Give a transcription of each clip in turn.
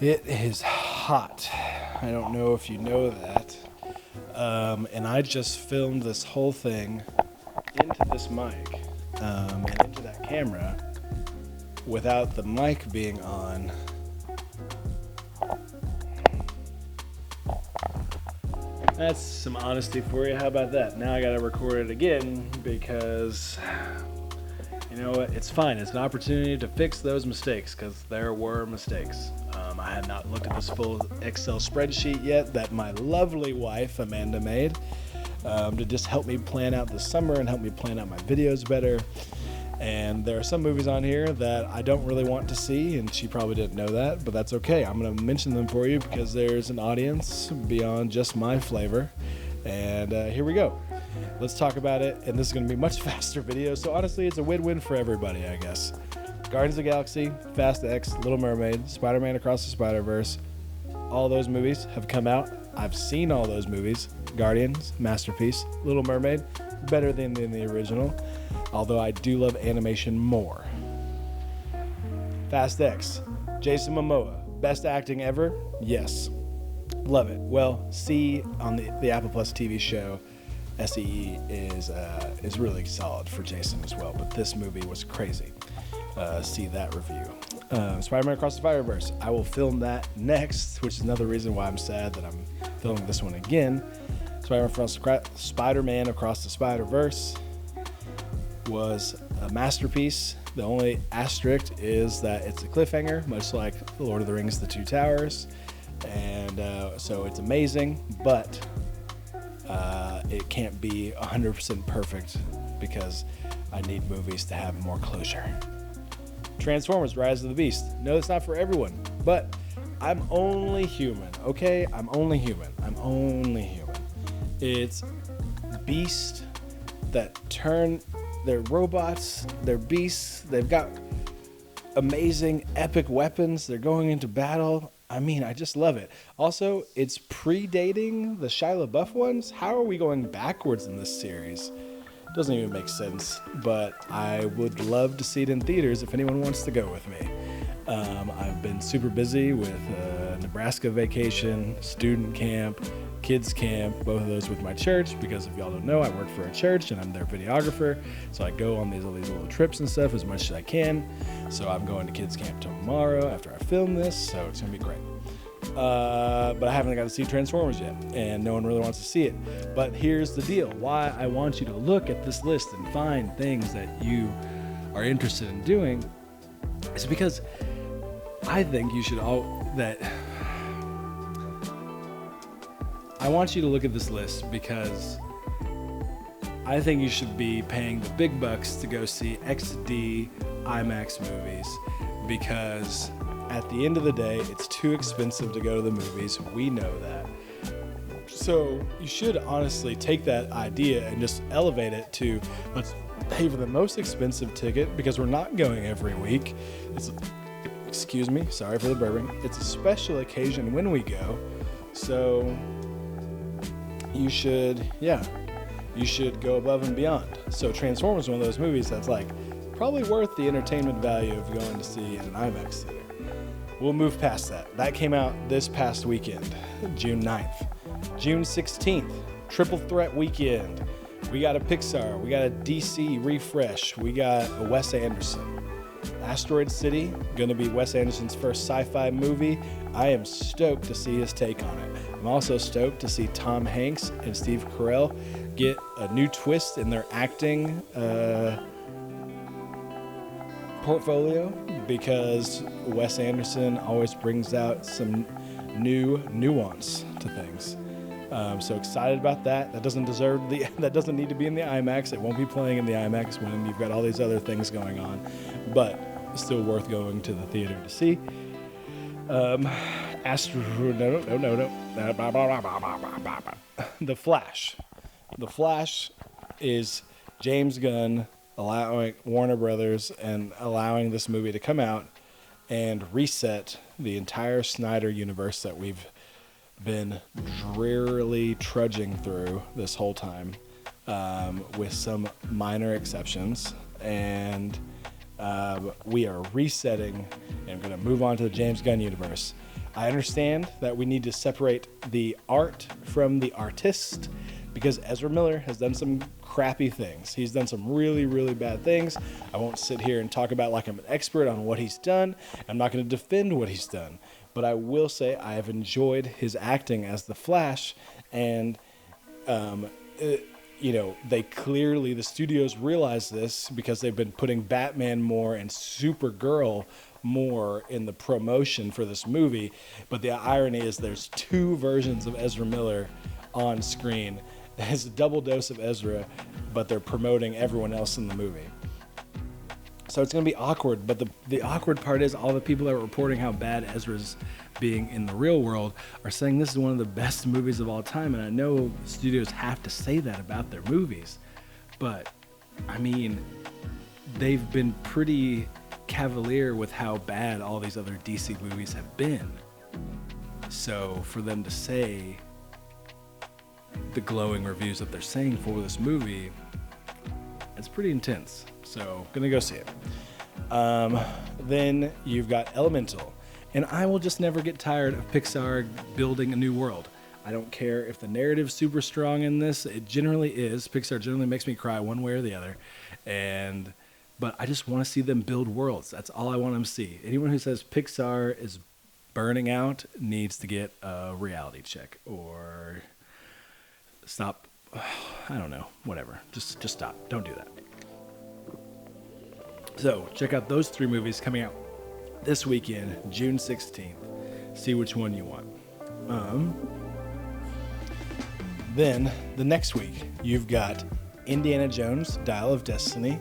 It is hot. I don't know if you know that. And I just filmed this whole thing into this mic and into that camera without the mic being on. That's some honesty for you. How about that? Now I gotta record it again because, you know what? It's fine. It's an opportunity to fix those mistakes because there were mistakes. I had not looked at this full Excel spreadsheet yet that my lovely wife, Amanda, made to just help me plan out the summer and help me plan out my videos better. And there are some movies on here that I don't really want to see, and she probably didn't know that, but that's okay. I'm going to mention them for you because there's an audience beyond just my flavor. And here we go. Let's talk about it, and this is going to be a much faster video, so honestly, it's a win-win for everybody, I guess. Guardians of the Galaxy, Fast X, Little Mermaid, Spider-Man Across the Spider-Verse, all those movies have come out. I've seen all those movies. Guardians, masterpiece. Little Mermaid, better than the original, although I do love animation more. Fast X, Jason Momoa, best acting ever? Yes. Love it. Well, C on the Apple Plus TV show, SEE, is really solid for Jason as well, but this movie was crazy. See that review. Spider-Man Across the Spider-Verse. I will film that next, which is another reason why I'm sad that I'm filming this one again. Spider-Man Across the Spider-Verse was a masterpiece. The only asterisk is that it's a cliffhanger, much like The Lord of the Rings, The Two Towers. And so it's amazing, but it can't be 100% perfect because I need movies to have more closure. Transformers: Rise of the Beast. No, it's not for everyone, but I'm only human, okay? I'm only human. It's beasts that they're robots, they're beasts, they've got amazing epic weapons, they're going into battle. I mean, I just love it. Also, it's predating the Shia LaBeouf ones. How are we going backwards in this series? Doesn't even make sense, but I would love to see it in theaters if anyone wants to go with me. I've been super busy with Nebraska vacation, student camp, kids camp, both of those with my church, because if y'all don't know, I work for a church and I'm their videographer, so I go on all these little trips and stuff as much as I can. So I'm going to kids camp tomorrow after I film this, so it's gonna be great. But I haven't got to see Transformers yet, and no one really wants to see it. But here's the deal. Why I want you to look at this list and find things that you are interested in doing is because I think you should I want you to look at this list because I think you should be paying the big bucks to go see XD IMAX movies, because at the end of the day, it's too expensive to go to the movies. We know that. So you should honestly take that idea and just elevate it to, let's pay for the most expensive ticket because we're not going every week. Excuse me, sorry for the burping. It's a special occasion when we go. So you should go above and beyond. So Transformers is one of those movies that's like probably worth the entertainment value of going to see in an IMAX theater. We'll move past that. That came out this past weekend, June 9th. June 16th, Triple Threat Weekend. We got a Pixar, we got a DC refresh, we got a Wes Anderson. Asteroid City, gonna be Wes Anderson's first sci-fi movie. I am stoked to see his take on it. I'm also stoked to see Tom Hanks and Steve Carell get a new twist in their acting portfolio, because Wes Anderson always brings out some new nuance to things. So excited about that. That doesn't need to be in the IMAX. It won't be playing in the IMAX when you've got all these other things going on, but still worth going to the theater to see. The Flash. The Flash is James Gunn allowing Warner Brothers and allowing this movie to come out and reset the entire Snyder universe that we've been drearily trudging through this whole time, with some minor exceptions. And we are resetting and going to move on to the James Gunn universe. I understand that we need to separate the art from the artist, because Ezra Miller has done some crappy things. He's done some really, really bad things. I won't sit here and talk about like I'm an expert on what he's done. I'm not going to defend what he's done. But I will say I have enjoyed his acting as the Flash, and they clearly, the studios realize this because they've been putting Batman more and Supergirl more in the promotion for this movie. But the irony is there's two versions of Ezra Miller on screen. It's a double dose of Ezra, but they're promoting everyone else in the movie. So it's going to be awkward, but the awkward part is all the people that are reporting how bad Ezra's being in the real world are saying this is one of the best movies of all time, and I know studios have to say that about their movies, but I mean, they've been pretty cavalier with how bad all these other DC movies have been. So for them to say the glowing reviews that they're saying for this movie, it's pretty intense. So gonna go see it. Then you've got Elemental, and I will just never get tired of Pixar building a new world. I don't care if the narrative's super strong in this. It generally is. Pixar generally makes me cry one way or the other, but I just want to see them build worlds. That's all I want them to see. Anyone who says Pixar is burning out needs to get a reality check or stop. I don't know. Whatever. Just stop. Don't do that. So check out those 3 movies coming out this weekend, June 16th. See which one you want. Then the next week, you've got Indiana Jones, Dial of Destiny.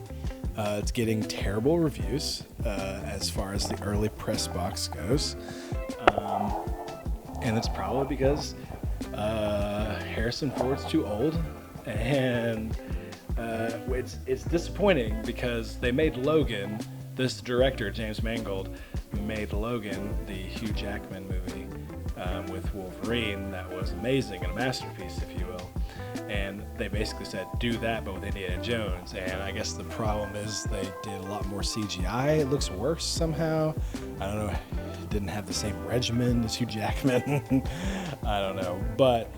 It's getting terrible reviews as far as the early press box goes. And it's probably because Harrison Ford's too old, and it's disappointing because they made Logan. This director, James Mangold, made Logan, the Hugh Jackman movie with Wolverine. That was amazing and a masterpiece, if you will. And they basically said, do that, but with Indiana Jones. And I guess the problem is they did a lot more CGI. It looks worse somehow. I don't know. It didn't have the same regimen as Hugh Jackman. I don't know. But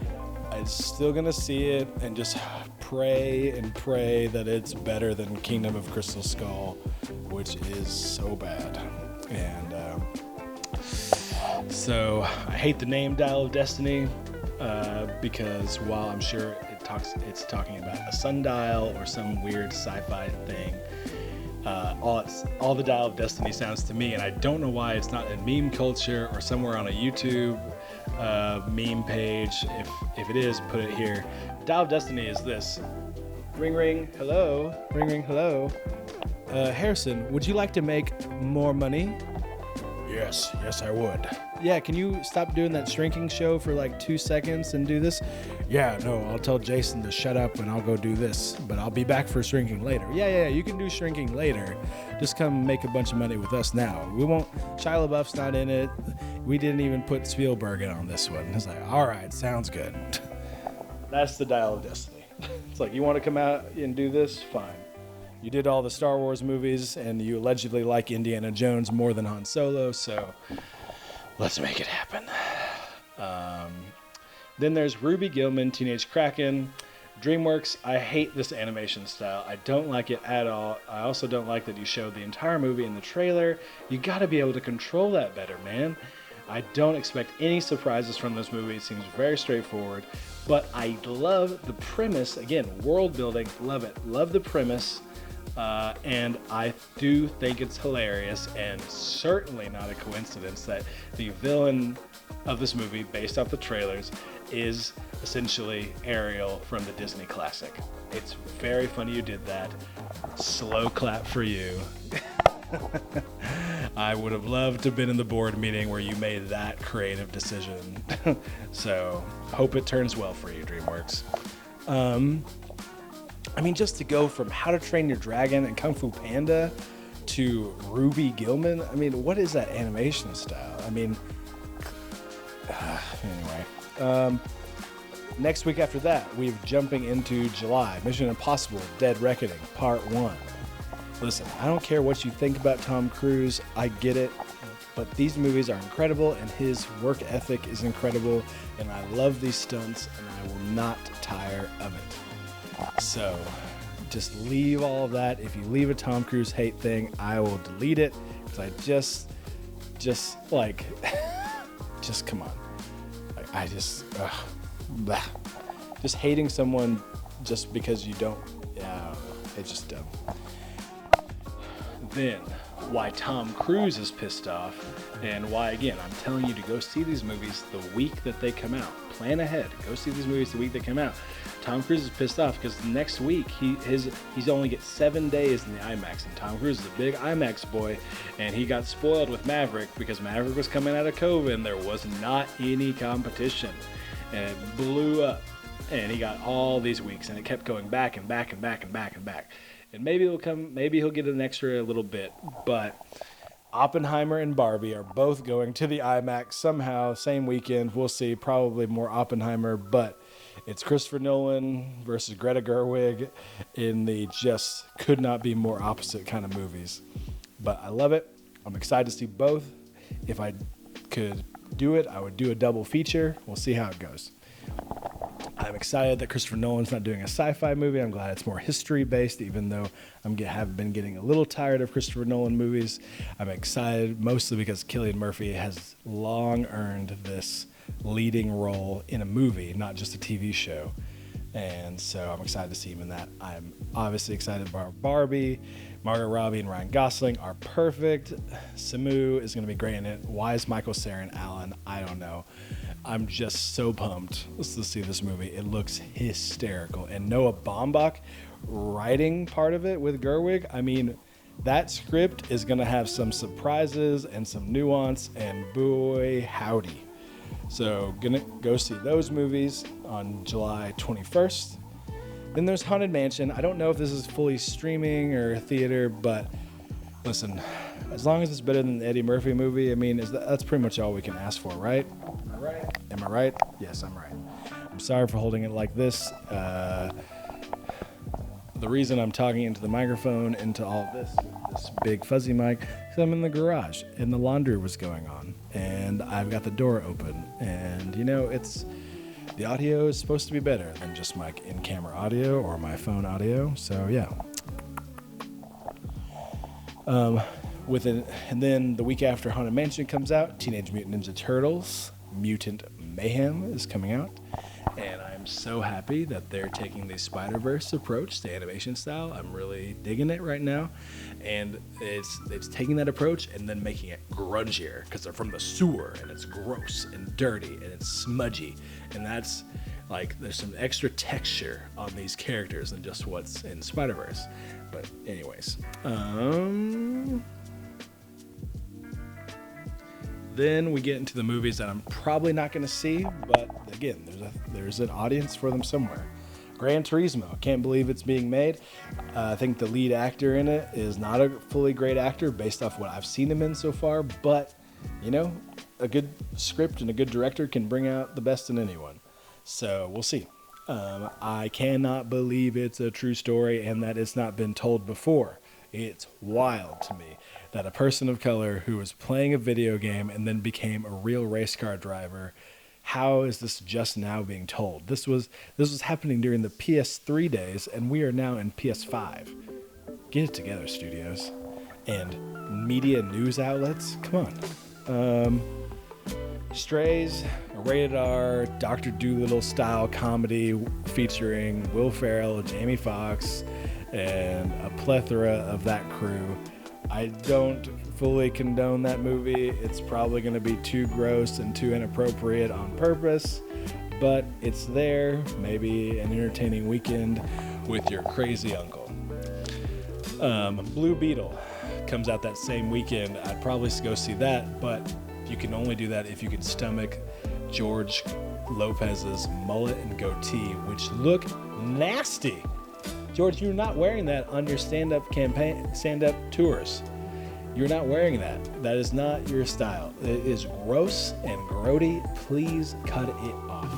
I'm still going to see it and just pray that it's better than Kingdom of Crystal Skull, which is so bad. And so I hate the name Dial of Destiny because while I'm sure it's talking about a sundial or some weird sci-fi thing, all the Dial of Destiny sounds to me, and I don't know why it's not in meme culture or somewhere on a YouTube meme page. If it is, put it here. Dial of Destiny is this. Ring, ring, hello. Ring, ring, hello. Harrison, would you like to make more money? Yes, I would. Yeah, can you stop doing that shrinking show for like 2 seconds and do this? Yeah, no, I'll tell Jason to shut up and I'll go do this, but I'll be back for shrinking later. Yeah, you can do shrinking later. Just come make a bunch of money with us now. We won't, Shia LaBeouf's not in it. We didn't even put Spielberg in on this one. It's like, all right, sounds good. That's the Dial of Destiny. It's like, you want to come out and do this? Fine. You did all the Star Wars movies, and you allegedly like Indiana Jones more than Han Solo, so let's make it happen. Then there's Ruby Gillman, Teenage Kraken. DreamWorks, I hate this animation style. I don't like it at all. I also don't like that you showed the entire movie in the trailer. You got to be able to control that better, man. I don't expect any surprises from this movie. It seems very straightforward, but I love the premise. Again, world building, love it. Love the premise. And I do think it's hilarious, and certainly not a coincidence that the villain of this movie, based off the trailers, is essentially Ariel from the Disney classic. It's very funny you did that. Slow clap for you. I would have loved to have been in the board meeting where you made that creative decision. So, hope it turns well for you, DreamWorks. I mean, just to go from How to Train Your Dragon and Kung Fu Panda to Ruby Gillman, I mean, what is that animation style? I mean, anyway. Next week after that, we're jumping into July. Mission Impossible, Dead Reckoning, Part 1. Listen, I don't care what you think about Tom Cruise. I get it. But these movies are incredible, and his work ethic is incredible, and I love these stunts, and I will not tire of it. So just leave all of that. If you leave a Tom Cruise hate thing, I will delete it, because I just like, just come on. I just, blah. Just hating someone just because you don't, yeah, it's just dumb. Then, why Tom Cruise is pissed off, and why, again, I'm telling you to go see these movies the week that they come out. Plan ahead. Go see these movies the week they come out. Tom Cruise is pissed off because next week he's only get 7 days in the IMAX, and Tom Cruise is a big IMAX boy, and he got spoiled with Maverick because Maverick was coming out of COVID and there was not any competition, and it blew up, and he got all these weeks, and it kept going back and back and back and back and back. And maybe he'll get an extra little bit, but Oppenheimer and Barbie are both going to the IMAX somehow, same weekend. We'll see, probably more Oppenheimer, but it's Christopher Nolan versus Greta Gerwig in the just could not be more opposite kind of movies. But I love it. I'm excited to see both. If I could do it, I would do a double feature. We'll see how it goes. I'm excited that Christopher Nolan's not doing a sci-fi movie. I'm glad it's more history-based, even though have been getting a little tired of Christopher Nolan movies. I'm excited mostly because Cillian Murphy has long earned this leading role in a movie, not just a TV show. And so I'm excited to see him in that. I'm obviously excited about Barbie. Margot Robbie and Ryan Gosling are perfect. Samu is going to be great in it. Why is Michael Cera and Alan? I don't know. I'm just so pumped to see this movie. It looks hysterical. And Noah Baumbach writing part of it with Gerwig. I mean, that script is going to have some surprises and some nuance, and boy, howdy. So gonna go see those movies on July 21st. Then there's Haunted Mansion. I don't know if this is fully streaming or theater, but listen, as long as it's better than the Eddie Murphy movie, I mean, that's pretty much all we can ask for, right? Am I right? Yes, I'm right. I'm sorry for holding it like this. The reason I'm talking into the microphone, into all this big fuzzy mic, is I'm in the garage and the laundry was going on, and I've got the door open, and the audio is supposed to be better than just my in-camera audio or my phone audio. So yeah. And then the week after Haunted Mansion comes out, Teenage Mutant Ninja Turtles Mutant Mayhem is coming out, and I'm so happy that they're taking the Spider-Verse approach to animation style. I'm really digging it right now, and it's taking that approach and then making it grungier because they're from the sewer, and it's gross and dirty and it's smudgy, and that's like there's some extra texture on these characters than just what's in Spider-Verse. But anyways, then we get into the movies that I'm probably not going to see, but again, there's an audience for them somewhere. Gran Turismo, can't believe it's being made. I think the lead actor in it is not a fully great actor based off what I've seen him in so far, but a good script and a good director can bring out the best in anyone. So we'll see. I cannot believe it's a true story and that it's not been told before. It's wild to me that a person of color who was playing a video game and then became a real race car driver, how is this just now being told? This was happening during the PS3 days, and we are now in PS5. Get it together, studios. And media news outlets, come on. Strays, a rated R, Dr. Dolittle style comedy featuring Will Ferrell, Jamie Foxx, and a plethora of that crew. I don't fully condone that movie. It's probably going to be too gross and too inappropriate on purpose, but it's there. Maybe an entertaining weekend with your crazy uncle. Blue Beetle comes out that same weekend. I'd probably go see that, but you can only do that if you can stomach George Lopez's mullet and goatee, which look nasty. George, you're not wearing that on your stand-up tours. You're not wearing that. That is not your style. It is gross and grody. Please cut it off.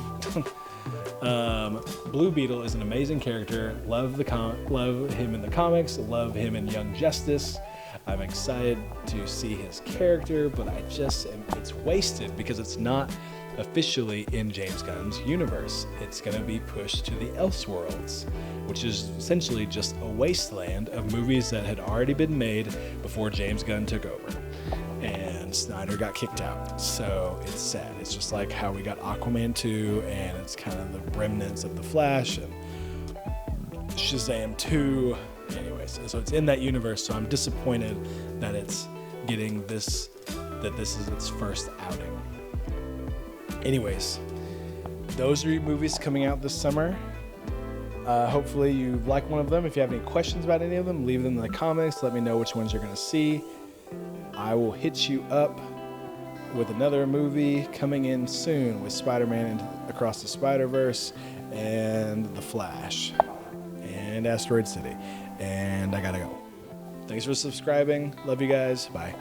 Blue Beetle is an amazing character. Love him in the comics. Love him in Young Justice. I'm excited to see his character, but it's wasted because it's not officially in James Gunn's universe. It's going to be pushed to the Elseworlds, which is essentially just a wasteland of movies that had already been made before James Gunn took over and Snyder got kicked out. So it's sad. It's just like how we got Aquaman 2, and it's kind of the remnants of The Flash and Shazam 2. Anyways, so it's in that universe, so I'm disappointed that it's getting this is its first outing. Anyways, those are your movies coming out this summer. Hopefully you like one of them. If you have any questions about any of them, leave them in the comments. Let me know which ones you're going to see. I will hit you up with another movie coming in soon with Spider-Man Across the Spider-Verse and The Flash and Asteroid City. And I gotta go. Thanks for subscribing. Love you guys. Bye.